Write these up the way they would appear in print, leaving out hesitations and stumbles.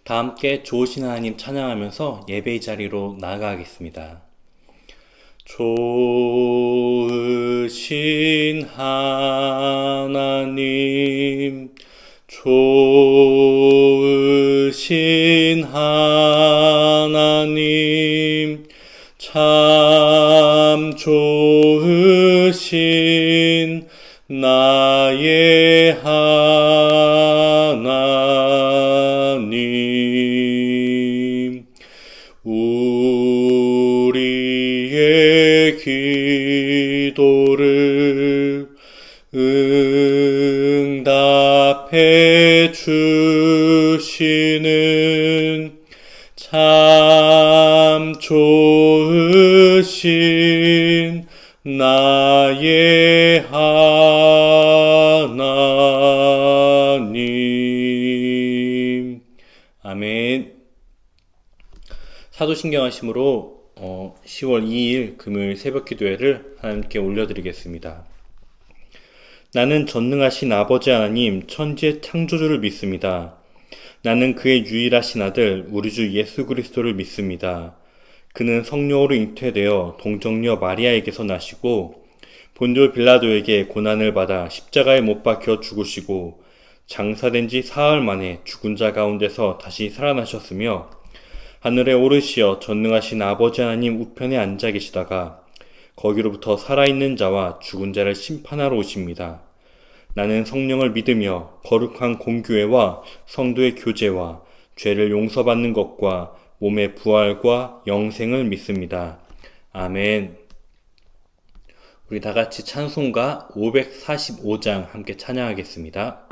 다 함께 좋으신 하나님 찬양하면서 예배의 자리로 나아가겠습니다. 좋으신 하나님, 좋으신 하나님, 참 좋으신 나의 하나님, 우리의 기도를 응답해 주시는 참 좋으신 나의 하나님. 아멘. 사도신경 하심으로 10월 2일 금요일 새벽 기도회를 하나님께 올려드리겠습니다. 나는 전능하신 아버지 하나님 천지의 창조주를 믿습니다. 나는 그의 유일하신 아들 우리 주 예수 그리스도를 믿습니다. 그는 성령으로 잉태되어 동정녀 마리아에게서 나시고 본디오 빌라도에게 고난을 받아 십자가에 못 박혀 죽으시고 장사된 지 사흘 만에 죽은 자 가운데서 다시 살아나셨으며 하늘에 오르시어 전능하신 아버지 하나님 우편에 앉아 계시다가 거기로부터 살아있는 자와 죽은 자를 심판하러 오십니다. 나는 성령을 믿으며 거룩한 공교회와 성도의 교제와 죄를 용서받는 것과 몸의 부활과 영생을 믿습니다. 아멘. 우리 다 같이 찬송가 545장 함께 찬양하겠습니다.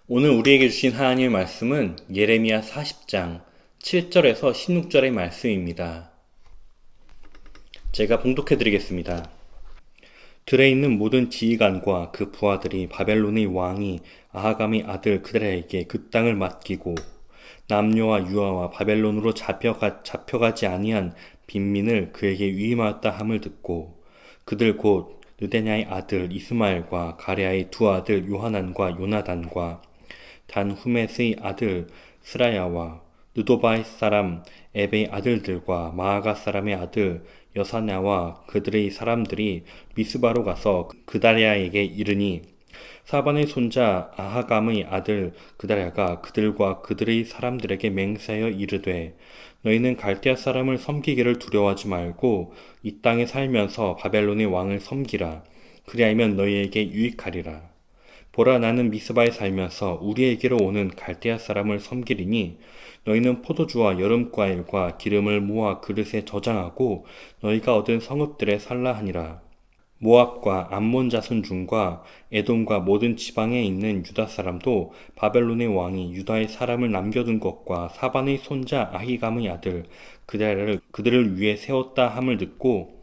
오늘 우리에게 주신 하나님의 말씀은 예레미야 40장 7절에서 16절의 말씀입니다. 제가 봉독해 드리겠습니다. 들에 있는 모든 지휘관과 그 부하들이 바벨론의 왕이 아하감의 아들 그드라에게 그 땅을 맡기고 남녀와 유아와 바벨론으로 잡혀가지 아니한 빈민을 그에게 위임하였다 함을 듣고 그들 곧 느데냐의 아들 이스마엘과 가레아의 두 아들 요하난과 요나단과 단후메스의 아들 스라야와 느도바의 사람 에베의 아들들과 마아가 사람의 아들 여사냐와 그들의 사람들이 미스바로 가서 그다랴에게 이르니 사반의 손자 아하감의 아들 그다랴가 그들과 그들의 사람들에게 맹세하여 이르되 너희는 갈대아 사람을 섬기기를 두려워하지 말고 이 땅에 살면서 바벨론의 왕을 섬기라. 그리하면 너희에게 유익하리라. 보라, 나는 미스바에 살면서 우리에게로 오는 갈대아 사람을 섬기리니 너희는 포도주와 여름과일과 기름을 모아 그릇에 저장하고 너희가 얻은 성읍들에 살라 하니라. 모압과 암몬 자손 중과 에돔과 모든 지방에 있는 유다 사람도 바벨론의 왕이 유다의 사람을 남겨둔 것과 사반의 손자 아히감의 아들 그들을 위해 세웠다 함을 듣고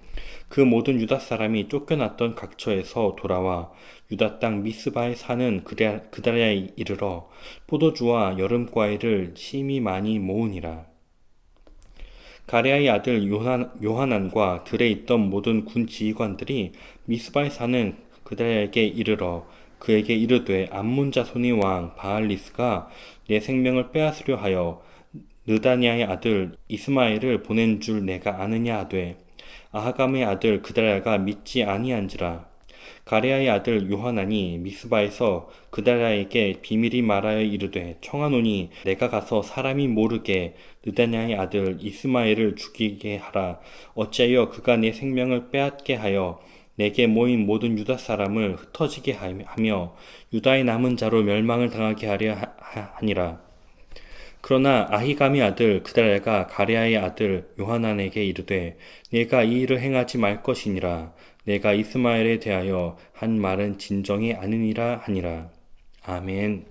그 모든 유다 사람이 쫓겨났던 각처에서 돌아와 유다 땅 미스바에 사는 그다랴에 이르러 포도주와 여름과일을 심히 많이 모으니라. 가레아의 아들 요하난과 들에 있던 모든 군 지휘관들이 미스바에 사는 그다랴에게 이르러 그에게 이르되 암몬 자손의 왕 바알리스가 내 생명을 빼앗으려 하여 느다냐의 아들 이스마엘을 보낸 줄 내가 아느냐 하되 아하감의 아들 그다랴가 믿지 아니한지라. 가레아의 아들 요하난이 미스바에서 그다랴에게 비밀이 말하여 이르되 청하노니 내가 가서 사람이 모르게 느다냐의 아들 이스마엘을 죽이게 하라. 어찌하여 그가 내 생명을 빼앗게 하여 내게 모인 모든 유다 사람을 흩어지게 하며 유다의 남은 자로 멸망을 당하게 하려 하니라. 그러나 아히감의 아들 그다랴가 가레아의 아들 요하난에게 이르되 내가 이 일을 행하지 말 것이니라. 내가 이스마엘에 대하여 한 말은 진정이 아니니라 하니라. 아멘.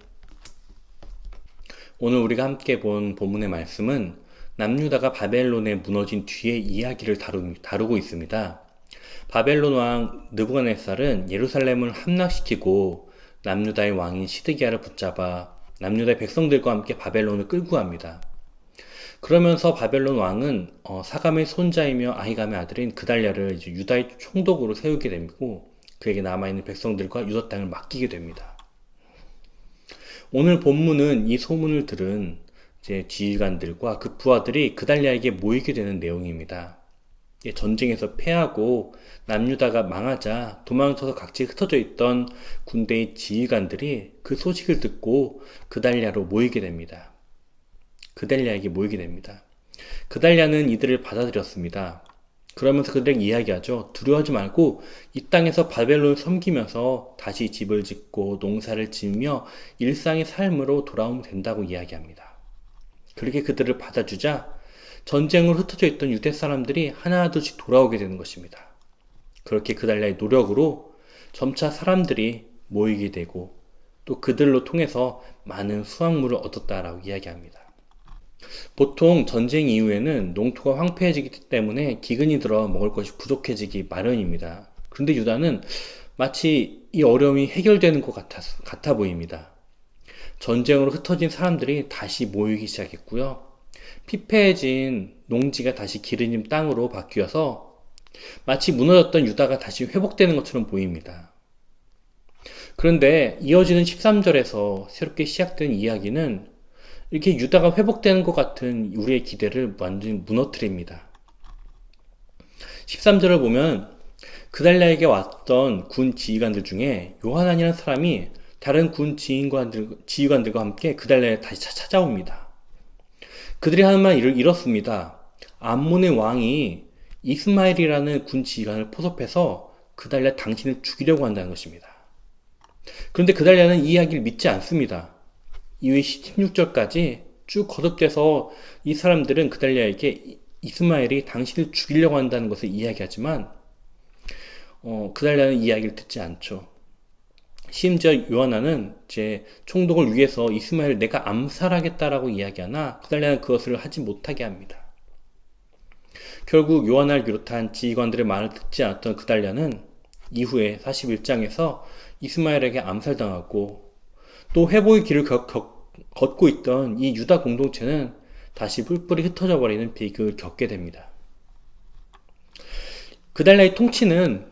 오늘 우리가 함께 본 본문의 말씀은 남유다가 바벨론에 무너진 뒤의 이야기를 다루고 있습니다. 바벨론 왕 느부갓네살은 예루살렘을 함락시키고 남유다의 왕인 시드기야를 붙잡아 남유다의 백성들과 함께 바벨론을 끌고 갑니다. 그러면서 바벨론 왕은 사감의 손자이며 아히감의 아들인 그달랴를 이제 유다의 총독으로 세우게 되고 그에게 남아있는 백성들과 유다 땅을 맡기게 됩니다. 오늘 본문은 이 소문을 들은 이제 지휘관들과 그 부하들이 그달랴에게 모이게 되는 내용입니다. 전쟁에서 패하고 남유다가 망하자 도망쳐서 각지에 흩어져 있던 군대의 지휘관들이 그 소식을 듣고 그달랴로 모이게 됩니다. 그달랴에게 모이게 됩니다. 그달랴는 이들을 받아들였습니다. 그러면서 그들에게 이야기하죠. 두려워하지 말고 이 땅에서 바벨론을 섬기면서 다시 집을 짓고 농사를 지으며 일상의 삶으로 돌아오면 된다고 이야기합니다. 그렇게 그들을 받아주자 전쟁으로 흩어져 있던 유대 사람들이 하나둘씩 돌아오게 되는 것입니다. 그렇게 그달랴의 노력으로 점차 사람들이 모이게 되고 또 그들로 통해서 많은 수확물을 얻었다라고 이야기합니다. 보통 전쟁 이후에는 농토가 황폐해지기 때문에 기근이 들어 먹을 것이 부족해지기 마련입니다. 그런데 유다는 마치 이 어려움이 해결되는 것 같아 보입니다. 전쟁으로 흩어진 사람들이 다시 모이기 시작했고요. 피폐해진 농지가 다시 기름진 땅으로 바뀌어서 마치 무너졌던 유다가 다시 회복되는 것처럼 보입니다. 그런데 이어지는 13절에서 새롭게 시작된 이야기는 이렇게 유다가 회복되는 것 같은 우리의 기대를 완전히 무너뜨립니다. 13절을 보면 그달랴에게 왔던 군 지휘관들 중에 요하난이라는 사람이 다른 군 지휘관들과 함께 그달랴에 다시 찾아옵니다. 그들이 하는 말을 이렇습니다. 암몬의 왕이 이스마엘이라는 군 지휘관을 포섭해서 그달랴 당신을 죽이려고 한다는 것입니다. 그런데 그달랴는 이 이야기를 믿지 않습니다. 이후에 16절까지 쭉 거듭돼서 이 사람들은 그달랴에게 이스마엘이 당신을 죽이려고 한다는 것을 이야기하지만 그달랴는 이야기를 듣지 않죠. 심지어 요하나는 이제 총독을 위해서 이스마엘을 내가 암살하겠다라고 이야기하나 그달랴는 그것을 하지 못하게 합니다. 결국 요하나를 비롯한 지휘관들의 말을 듣지 않았던 그달랴는 이후에 41장에서 이스마엘에게 암살당하고 또 회복의 길을 걷고 있던 이 유다 공동체는 다시 뿔뿔이 흩어져 버리는 비극을 겪게 됩니다. 그달랴의 통치는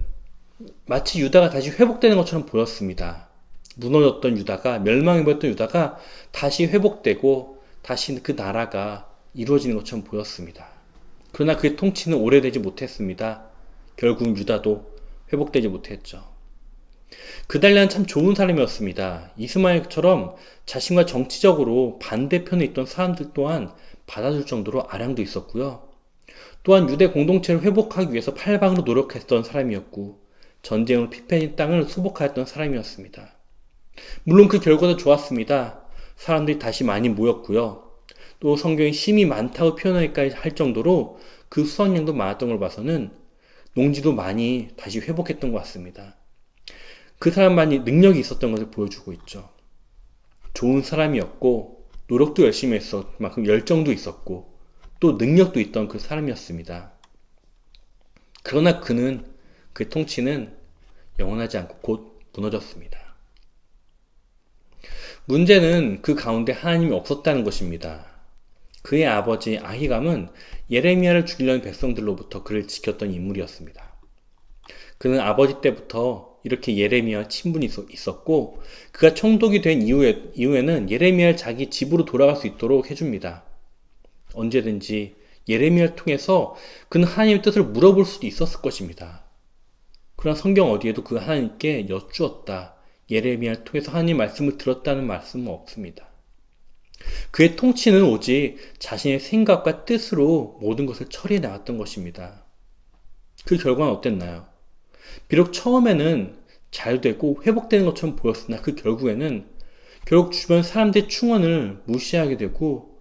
마치 유다가 다시 회복되는 것처럼 보였습니다. 무너졌던 유다가, 멸망해버렸던 유다가 다시 회복되고 다시 그 나라가 이루어지는 것처럼 보였습니다. 그러나 그의 통치는 오래되지 못했습니다. 결국 유다도 회복되지 못했죠. 그달리아는 참 좋은 사람이었습니다. 이스마엘처럼 자신과 정치적으로 반대편에 있던 사람들 또한 받아줄 정도로 아량도 있었고요. 또한 유대 공동체를 회복하기 위해서 팔방으로 노력했던 사람이었고 전쟁으로 피폐해진 땅을 수복하였던 사람이었습니다. 물론 그 결과도 좋았습니다. 사람들이 다시 많이 모였고요. 또 성경에 힘이 많다고 표현하기까지 할 정도로 그 수확량도 많았던 걸 봐서는 농지도 많이 다시 회복했던 것 같습니다. 그 사람만이 능력이 있었던 것을 보여주고 있죠. 좋은 사람이었고 노력도 열심히 했어 그만큼 열정도 있었고 또 능력도 있던 그 사람이었습니다. 그러나 그 통치는 영원하지 않고 곧 무너졌습니다. 문제는 그 가운데 하나님이 없었다는 것입니다. 그의 아버지 아히감은 예레미야를 죽이려는 백성들로부터 그를 지켰던 인물이었습니다. 그는 아버지 때부터 이렇게 예레미야와 친분이 있었고 그가 총독이 된 이후에는 예레미야를 자기 집으로 돌아갈 수 있도록 해줍니다. 언제든지 예레미야를 통해서 그는 하나님의 뜻을 물어볼 수도 있었을 것입니다. 그러나 성경 어디에도 그 하나님께 여쭈었다. 예레미야를 통해서 하나님 말씀을 들었다는 말씀은 없습니다. 그의 통치는 오직 자신의 생각과 뜻으로 모든 것을 처리해 나갔던 것입니다. 그 결과는 어땠나요? 비록 처음에는 잘 되고 회복되는 것처럼 보였으나 그 결국에는 결국 주변 사람들의 충원을 무시하게 되고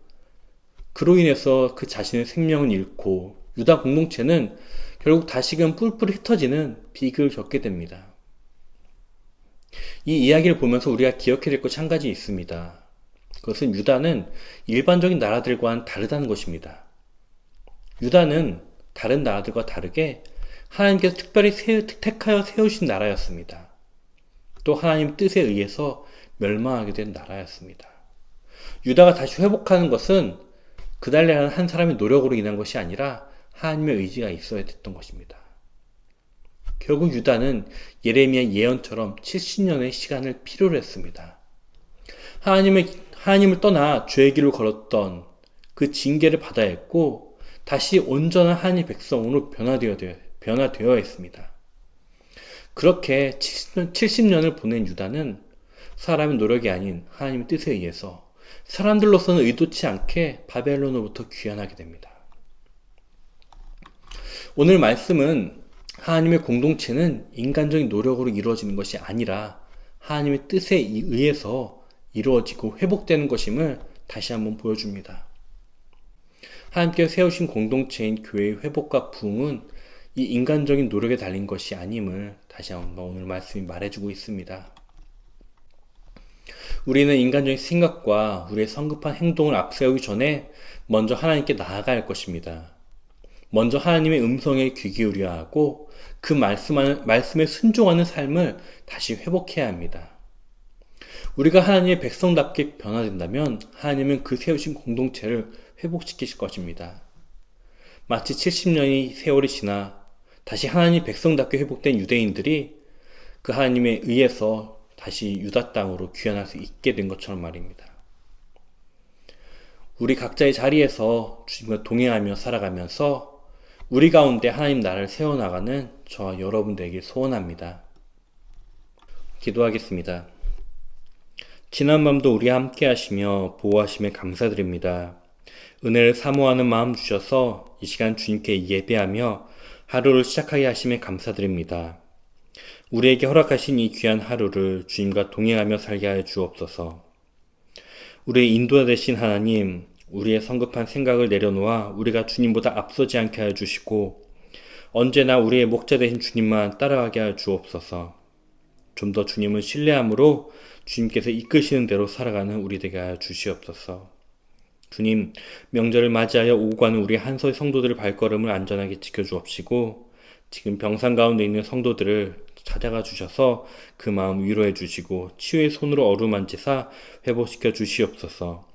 그로 인해서 그 자신의 생명을 잃고 유다 공동체는 결국 다시금 뿔뿔이 흩어지는 비극을 겪게 됩니다. 이 이야기를 보면서 우리가 기억해야 될 것이 한 가지 있습니다. 그것은 유다는 일반적인 나라들과는 다르다는 것입니다. 유다는 다른 나라들과 다르게 하나님께서 특별히 택하여 세우신 나라였습니다. 또 하나님 뜻에 의해서 멸망하게 된 나라였습니다. 유다가 다시 회복하는 것은 그달리아라는 한 사람의 노력으로 인한 것이 아니라 하나님의 의지가 있어야 됐던 것입니다. 결국 유다는 예레미야 예언처럼 70년의 시간을 필요로 했습니다. 하나님을 떠나 죄의 길을 걸었던 그 징계를 받아야 했고 다시 온전한 하나님의 백성으로 변화되어야 했습니다. 그렇게 70년을 보낸 유다는 사람의 노력이 아닌 하나님의 뜻에 의해서 사람들로서는 의도치 않게 바벨론으로부터 귀환하게 됩니다. 오늘 말씀은 하나님의 공동체는 인간적인 노력으로 이루어지는 것이 아니라 하나님의 뜻에 의해서 이루어지고 회복되는 것임을 다시 한번 보여줍니다. 하나님께서 세우신 공동체인 교회의 회복과 부흥은 이 인간적인 노력에 달린 것이 아님을 다시 한번 오늘 말씀이 말해주고 있습니다. 우리는 인간적인 생각과 우리의 성급한 행동을 앞세우기 전에 먼저 하나님께 나아갈 것입니다. 먼저 하나님의 음성에 귀 기울여야 하고 그 말씀에 순종하는 삶을 다시 회복해야 합니다. 우리가 하나님의 백성답게 변화된다면 하나님은 그 세우신 공동체를 회복시키실 것입니다. 마치 70년의 세월이 지나 다시 하나님 백성답게 회복된 유대인들이 그 하나님에 의해서 다시 유다 땅으로 귀환할 수 있게 된 것처럼 말입니다. 우리 각자의 자리에서 주님과 동행하며 살아가면서 우리 가운데 하나님 나라를 세워나가는 저와 여러분들에게 소원합니다. 기도하겠습니다. 지난 밤도 우리와 함께 하시며 보호하심에 감사드립니다. 은혜를 사모하는 마음 주셔서 이 시간 주님께 예배하며 하루를 시작하게 하심에 감사드립니다. 우리에게 허락하신 이 귀한 하루를 주님과 동행하며 살게 하여 주옵소서. 우리의 인도자 되신 하나님, 우리의 성급한 생각을 내려놓아 우리가 주님보다 앞서지 않게 하여 주시고 언제나 우리의 목자 되신 주님만 따라가게 하여 주옵소서. 좀 더 주님을 신뢰함으로 주님께서 이끄시는 대로 살아가는 우리 되게 하여 주시옵소서. 주님, 명절을 맞이하여 오고 가는 우리 한서의 성도들의 발걸음을 안전하게 지켜주옵시고 지금 병상 가운데 있는 성도들을 찾아가 주셔서 그 마음 위로해 주시고 치유의 손으로 어루만지사 회복시켜 주시옵소서.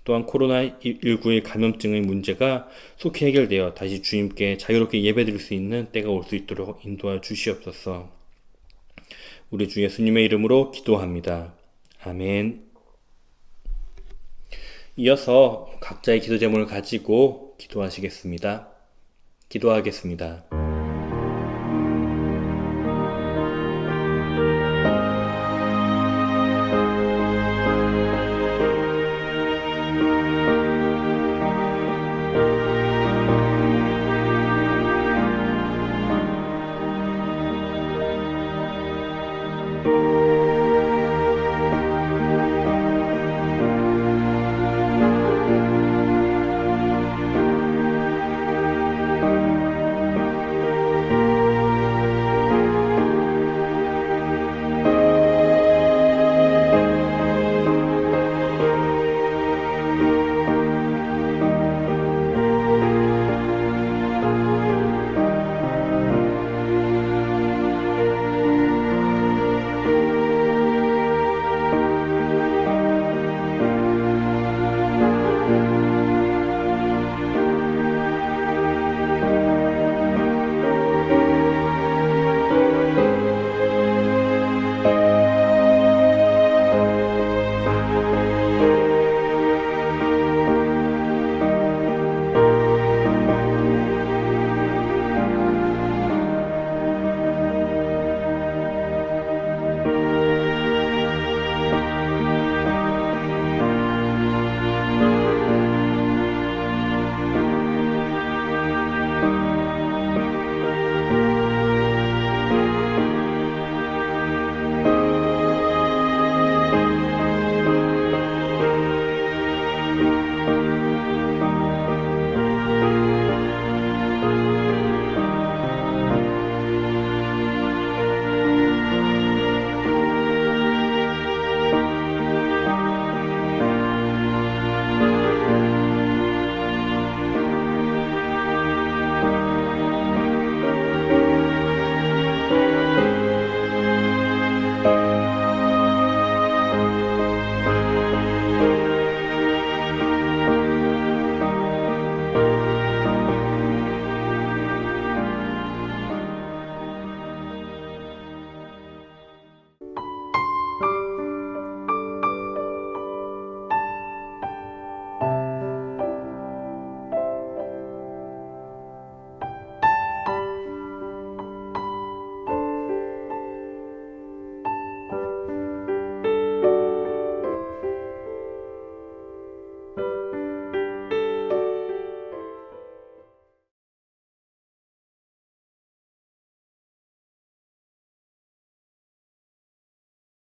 또한 코로나19의 감염증의 문제가 속히 해결되어 다시 주님께 자유롭게 예배드릴 수 있는 때가 올 수 있도록 인도하여 주시옵소서. 우리 주 예수님의 이름으로 기도합니다. 아멘. 이어서 각자의 기도 제목을 가지고 기도하시겠습니다. 기도하겠습니다.